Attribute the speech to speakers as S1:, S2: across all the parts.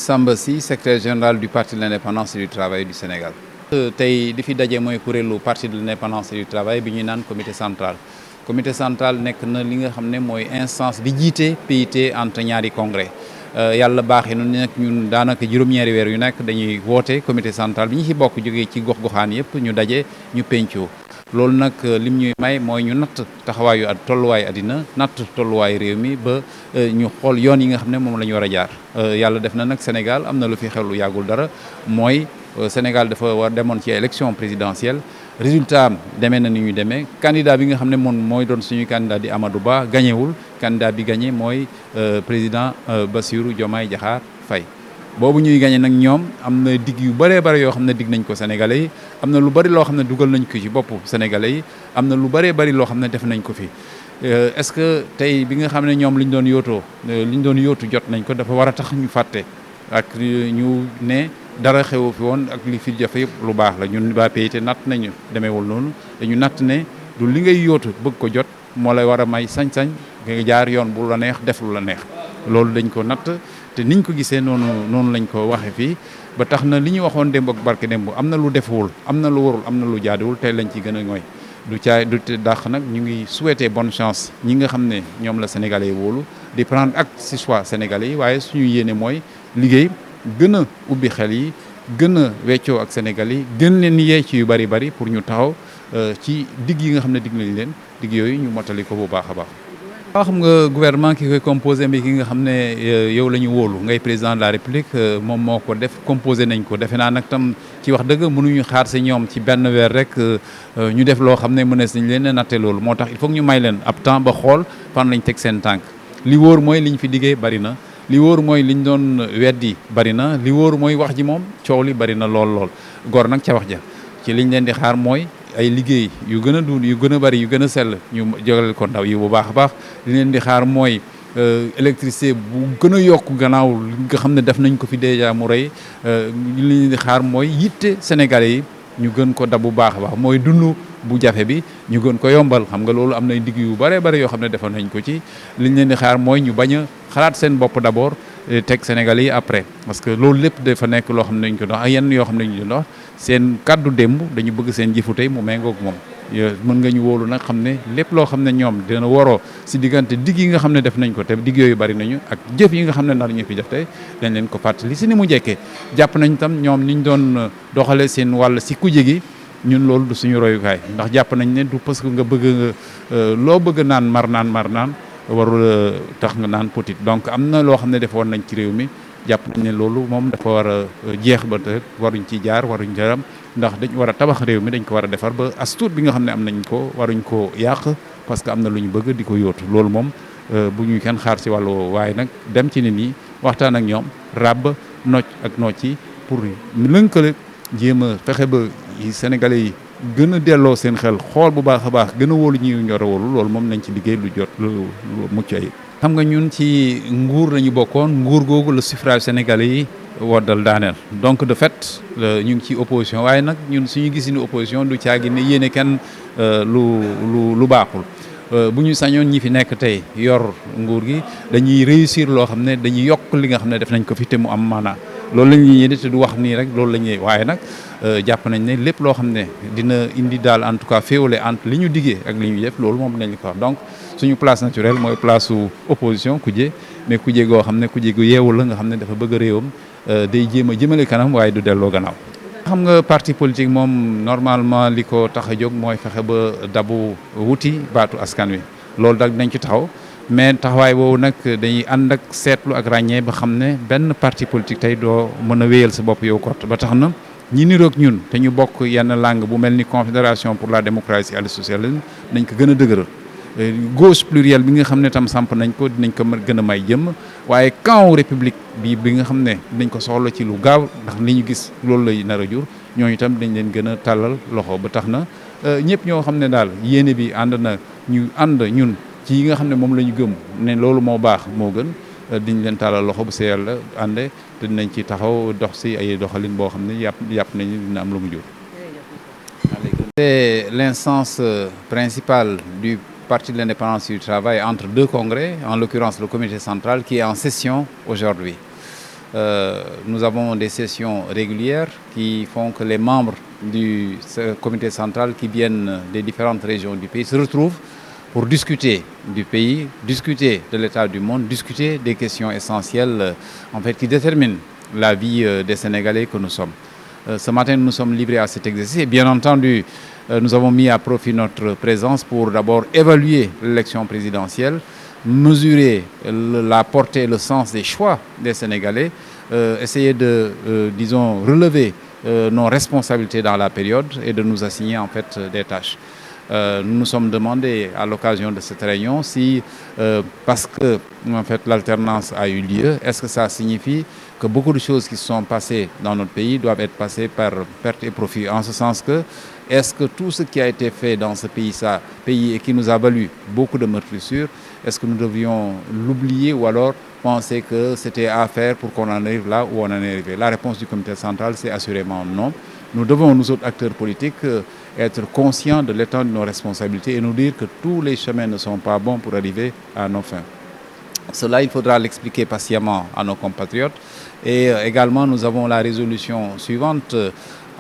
S1: Samba Sy, secrétaire général du Parti de l'Indépendance et du Travail du Sénégal. tey li fi daje mooy kuréelu Parti de l'Indépendance et du Travail bi ñuy naan comité central. Comité central nekk na li nga xam ne mooy instance bi jiite PIT entre ñaari congrès yàlla baaxee nu nekk ñun daanaka juróom-ñaari weer yu nekk dañuy woote comité central bi ñu ci bokk jógee ci gox-goxaan yëpp ñu daje ñu pencoo. loolu nag lim ñuy may mooy ñu natt taxawaayu tolluwaayu àddina natt tolluwaayu réew mi ba ñu xool yoon yi nga xam ne moom la ñu war a jaar yàlla def na nag Sénégal am na lu fi xew lu yàggul dara mooy Sénégal dafa war demoon ci élection présidentielle résultat am demee na ni ñu demee candidat bi nga xam ne moom mooy doon suñu candidat di Amadou Ba gañewul candidat bi gañe mooy président Bassirou Diomaye Diakhar Faye boobu ñuy gagné nag ñoom am na digg yu bëree bëri yoo xam ne digg nañ ko Sénégalais yi am na lu bëri loo xam ne dugal nañ ko ci boppu Sénégalais yi am na lu bëree bëri loo xam ne def nañ ko fi est-ce que tey bi nga xam ne ñoom liñ doon yóotu jot nañ ko dafa war a tax ñu fàtte ak ñu ne dara xewu fi woon ak li fi jafe yëpp lu baax la ñun waa PIT natt nañu demeewul noonu dañu natt ne du li ngay yóotu bëgg ko jot moo lay war a may sañ-sañ nga jaar yoon bu la neex def lu la neex loolu dañ ko natt te niñ ko gisee noonu lañ ko waxee fii ba tax na li ñu waxoon démb ak barke démb am na lu defuwul am na lu warul am na lu jaaduwul tey lañ ci gën a mooy du dàq nag ñu ngi souhaiter bonne chance ñi nga xam ne ñoom la sénégalais yi wóolu di prendre acte ci choix sénégalais yi waaye suñu yéene mooy liggéey gën a ubbi xel yi gën a weccoo ak sénégalais yi gën leen yee ci yu bari bari pour ñu taxaw ci digg yi nga xam ne digg nañ leen digg yooyu ñu mottali ko bu baax a baax. waaw xam nga gouvernement ki koy composé bi ki nga xam ne yow la ñu wóolu ngay président de la république moom moo ko def composé nañ ko defe naa nag tam ci wax dëgg mënuñu xaar si ñoom ci benn weer rek ñu def loo xam ne mënees nañ leen natte loolu moo tax il faut que ñu may leen ab temps ba xool fan lañ teg seen tànk li wóor mooy liñ fi diggee bari na li wóor mooy liñ doon weddi bari na li wóor mooy wax ji moom coow li bari na lool gor nag ca wax ja ci liñ leen di xaar mooy ay liggéey yu gën a dund yu gën a bari yu gën a sell ñu jógaleel ko ndaw yi bu baax a baax li leen di xaar mooy électricité bu gën a yokk gannaaw li nga xam ne def nañ ko fi déjà mu rëy li leen di xaar mooy yitte Sénégalais yi ñu gën ko dab bu baax a baax mooy dund bu jafe bi ñu gën ko yombal xam nga loolu am nay digg yu bëree bëri yoo xam ne defoon nañ ko ci liñ leen di xaar mooy ñu bañ a xalaat seen bopp d'abord teg Sénégalais yi après parce que loolu lépp dafa nekk loo xam ne dañ ko dox ak yenn yoo xam ne dañu dox seen kàddu démb dañu bëgg seen jëfu tey mu méngoog moom mën nga ñu wóolu nag xam ne lépp loo xam ne ñoom dina waroo si diggante digg yi nga xam ne def nañ ko te digg yooyu bari nañu ak jëf yi nga xam ne nar ñu fi def tey dañ leen ko fàttali si ni mu jekkee jàpp nañ tam ñoom niñ doon doxalee seen wàll si kuje gi ñun loolu du suñu royukaay ndax jàpp nañ ne du parce que nga bëgg loo bëgg naan mar naan warul tax nga naan petit donc am na loo xam ne defoon nañ ci réew mi jàpp nañ ne loolu moom dafa war a jeex ba te waruñ ci jaar waruñ jaram ndax dañ war a tabax réew mi dañ ko war a defar ba as tuut bi nga xam ne am nañ ko waruñ ko yàq parce que am na lu ñu bëgg di ko yóotu loolu moom bu ñu kenn xaar si wàllu waaye nag dem ci nit ñi waxtaan ak ñoom ràbb nocc ak nocc yi pour lënkale jéem a fexe ba Sénégalais yi gën a delloo seen xel xool bu baax a baax gën a wóolu ñi ñor a wóolu loolu moom nañ ci liggéey lu jot lu mucc ayib. xam nga ñun ci nguur lañu bokkoon nguur googu le suffrage sénégalais yi woddal daaneel donc de fait ñu ngi ci opposition waaye nag ñun suñu gis ni opposition du caagi ne yéene kenn lu baaxul bu ñu sañoon ñi fi nekk tey yor nguur gi dañuy réussir loo xam ne dañuy yokk li nga xam ne def nañ ko fi te mu am maanaa loolu la ñuy yéene te du wax nii rek loolu la ñuy waaye nag jàpp nañ ne lépp loo xam ne dina indi daal en tout cas féewale entre li ñu diggee ak li ñuy def loolu moom nañ ko wax donc suñu place naturelle mooy place su opposition kuje mais kuje goo xam ne kuje gu yeewul la nga xam ne dafa bëgg réewam day jéem a jëmale kanam waaye du delloo gannaaw. xam nga parti politique moom normalement li ko tax a jóg mooy fexe ba dabu wuti baatu askan wi loolu nag nañ ci taxaw mais taxawaay boobu nag dañuy ànd ak seetlu ak ràññee ba xam ne benn parti politique tey doo mën a wéyal sa bopp yow kot ba tax na ñi niroog ñun te ñu bokk yenn langue bu mel ni confédération pour la démocratie et le socialisme nañ ko gën a dëgëral gauche plurielle bi nga xam ne tam samp nañ ko dinañ ko gën a may jëm waaye camp république bi nga xam ne dinañ ko soxla ci lu gaaw ndax li ñu gis loolu lay nar a jur ñooñu itam dañ leen gën a tàllal loxo ba tax na ñëpp ñoo xam ne daal yéene bi ànd na ñu ànd ñun ci yi nga xam ne moom la ñu gëm ne loolu moo baax moo gën diñ leen tàllal loxo bu see yàlla ànde te dinañ ci taxaw dox si ay doxalin boo xam ne yàpp nañu dina am lu mu jur. C'est l'instance principale du Parti de l'Indépendance et du Travail entre deux congrès, en l'occurrence le comité central qui est en session aujourd'hui. Nous avons des sessions régulières qui font que les membres du comité central qui viennent des différentes régions du pays se retrouvent pour discuter du pays, discuter de l'état du monde, discuter des questions essentielles en fait, qui déterminent la vie des Sénégalais que nous sommes. Ce matin, nous nous sommes livrés à cet exercice et bien entendu, nous avons mis à profit notre présence pour d'abord évaluer l'élection présidentielle, mesurer la portée et le sens des choix des Sénégalais, essayer de, disons, relever nos responsabilités dans la période et de nous assigner en fait des tâches. Nous nous sommes demandé à l'occasion de cette réunion si, parce que en fait, l'alternance a eu lieu, est-ce que ça signifie que beaucoup de choses qui se sont passées dans notre pays doivent être passées par perte et profit, en ce sens que est-ce que tout ce qui a été fait dans ce pays et qui nous a valu beaucoup de meurtrissures, est-ce que nous devions l'oublier ou alors penser que c'était à faire pour qu'on en arrive là où on en est arrivé? La réponse du comité central, c'est assurément non. Nous devons, nous autres acteurs politiques, être conscients de l'étendue de nos responsabilités et nous dire que tous les chemins ne sont pas bons pour arriver à nos fins. Cela, il faudra l'expliquer patiemment à nos compatriotes. Et également, nous avons la résolution suivante.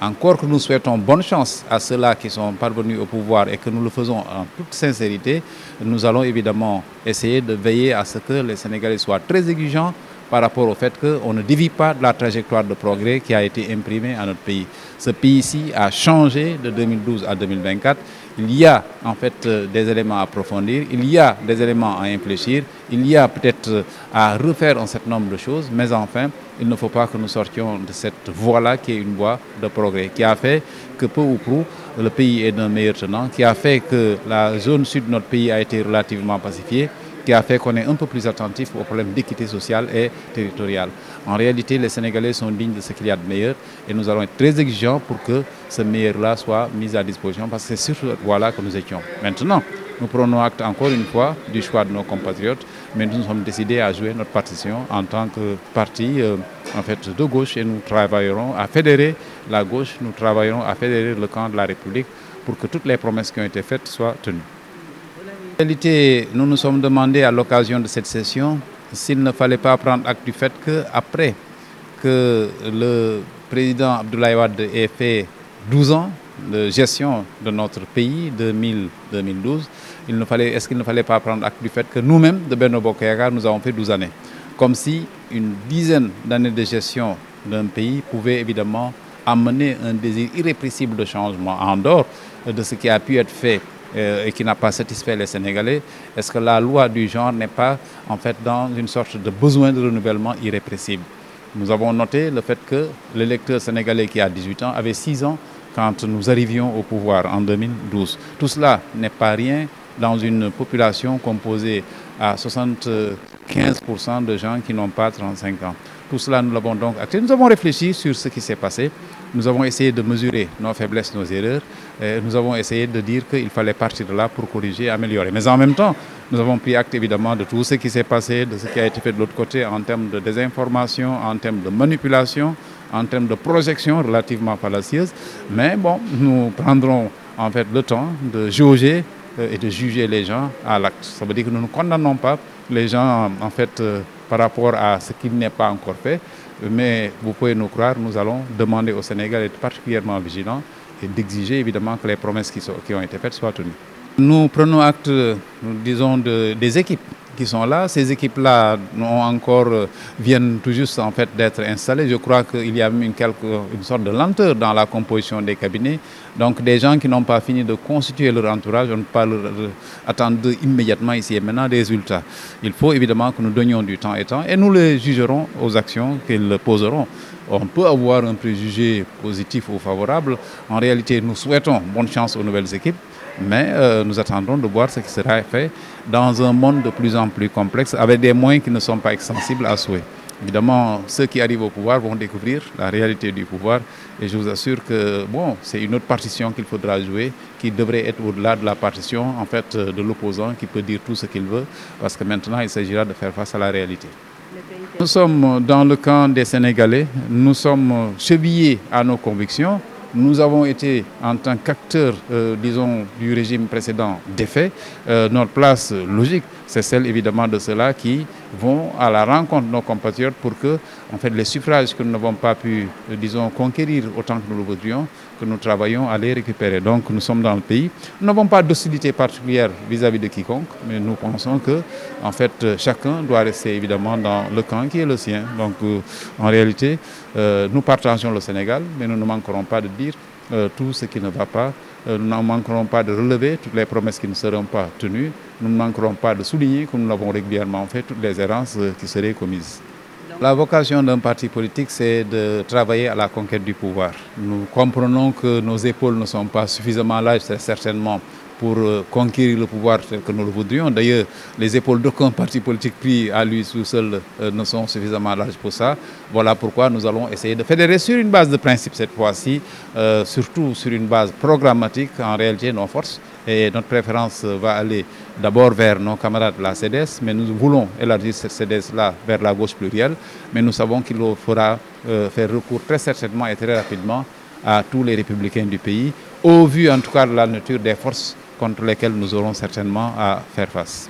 S1: Encore que nous souhaitons bonne chance à ceux-là qui sont parvenus au pouvoir et que nous le faisons en toute sincérité, nous allons évidemment essayer de veiller à ce que les Sénégalais soient très exigeants par rapport au fait qu'on ne dévie pas de la trajectoire de progrès qui a été imprimée à notre pays. Ce pays-ci a changé de 2012 à 2024. Il y a en fait des éléments à approfondir, il y a des éléments à infléchir, il y a peut-être à refaire un certain nombre de choses, mais enfin, il ne faut pas que nous sortions de cette voie-là qui est une voie de progrès, qui a fait que peu ou prou le pays est d'un meilleur tenant, qui a fait que la zone sud de notre pays a été relativement pacifiée, qui a fait qu'on est un peu plus attentif aux problèmes d'équité sociale et territoriale. En réalité, les Sénégalais sont dignes de ce qu'il y a de meilleur et nous allons être très exigeants pour que ce meilleur-là soit mis à disposition parce que c'est sur cette voie-là que nous étions. Maintenant, nous prenons acte encore une fois du choix de nos compatriotes, mais nous sommes décidés à jouer notre partition en tant que parti en fait, de gauche et nous travaillerons à fédérer la gauche, nous travaillerons à fédérer le camp de la République pour que toutes les promesses qui ont été faites soient tenues. En réalité, nous nous sommes demandé à l'occasion de cette session s'il ne fallait pas prendre acte du fait qu'après que le président Abdoulaye Wade ait fait 12 ans de gestion de notre pays, 2000-2012, est-ce qu'il ne fallait pas prendre acte du fait que nous-mêmes, de Benno Bokk Yakaar, nous avons fait 12 années. Comme si une dizaine d'années de gestion d'un pays pouvait évidemment amener un désir irrépressible de changement en dehors de ce qui a pu être fait et qui n'a pas satisfait les Sénégalais. Est-ce que la loi du genre n'est pas en fait dans une sorte de besoin de renouvellement irrépressible? Nous avons noté le fait que l'électeur sénégalais qui a 18 ans avait 6 ans quand nous arrivions au pouvoir en 2012. Tout cela n'est pas rien dans une population composée à 75% de gens qui n'ont pas 35 ans. Tout cela, nous l'avons donc acté. Nous avons réfléchi sur ce qui s'est passé. Nous avons essayé de mesurer nos faiblesses, nos erreurs. Nous avons essayé de dire qu'il fallait partir de là pour corriger, améliorer. Mais en même temps, nous avons pris acte évidemment de tout ce qui s'est passé, de ce qui a été fait de l'autre côté en termes de désinformation, en termes de manipulation, en termes de projection relativement fallacieuse. Mais bon, nous prendrons en fait le temps de jauger et de juger les gens à l'acte. Ça veut dire que nous ne condamnons pas les gens en fait par rapport à ce qui n'est pas encore fait. Mais vous pouvez nous croire, nous allons demander au Sénégal d'être particulièrement vigilants et d'exiger évidemment que les promesses qui ont été faites soient tenues. Nous prenons acte, disons, des équipes qui sont là. Ces équipes-là viennent tout juste en fait d'être installées. Je crois qu'il y a même une sorte de lenteur dans la composition des cabinets. Donc des gens qui n'ont pas fini de constituer leur entourage, on ne peut pas attendre immédiatement ici et maintenant des résultats. Il faut évidemment que nous donnions du temps et nous les jugerons aux actions qu'ils poseront. On peut avoir un préjugé positif ou favorable. En réalité, nous souhaitons bonne chance aux nouvelles équipes. Mais nous attendons de voir ce qui sera fait dans un monde de plus en plus complexe avec des moyens qui ne sont pas extensibles à souhait. Évidemment, ceux qui arrivent au pouvoir vont découvrir la réalité du pouvoir et je vous assure que bon, c'est une autre partition qu'il faudra jouer qui devrait être au-delà de la partition en fait, de l'opposant qui peut dire tout ce qu'il veut parce que maintenant il s'agira de faire face à la réalité. Nous sommes dans le camp des Sénégalais, nous sommes chevillés à nos convictions. Nous avons été, en tant qu'acteurs, disons, du régime précédent, défaits. Notre place logique, c'est celle évidemment de ceux-là qui vont à la rencontre de nos compatriotes pour que, en fait, les suffrages que nous n'avons pas pu, disons, conquérir autant que nous le voudrions, que nous travaillons à les récupérer. Donc nous sommes dans le pays. Nous n'avons pas d'hostilité particulière vis-à-vis de quiconque, mais nous pensons que, en fait, chacun doit rester évidemment dans le camp qui est le sien. Donc en réalité, nous partageons le Sénégal, mais nous ne manquerons pas de dire tout ce qui ne va pas. Nous ne manquerons pas de relever toutes les promesses qui ne seront pas tenues. Nous ne manquerons pas de souligner, comme nous l'avons régulièrement fait, toutes les errances qui seraient commises. La vocation d'un parti politique, c'est de travailler à la conquête du pouvoir. Nous comprenons que nos épaules ne sont pas suffisamment larges, certainement, pour conquérir le pouvoir tel que nous le voudrions. D'ailleurs, les épaules d'aucun parti politique pris à lui tout seul ne sont suffisamment larges pour ça. Voilà pourquoi nous allons essayer de fédérer sur une base de principe cette fois-ci, surtout sur une base programmatique, en réalité nos forces. Et notre préférence va aller d'abord vers nos camarades de la CDS, mais nous voulons élargir cette CDS-là vers la gauche plurielle. Mais nous savons qu'il faudra faire recours très certainement et très rapidement à tous les républicains du pays, au vu en tout cas de la nature des forces contre lesquelles nous aurons certainement à faire face.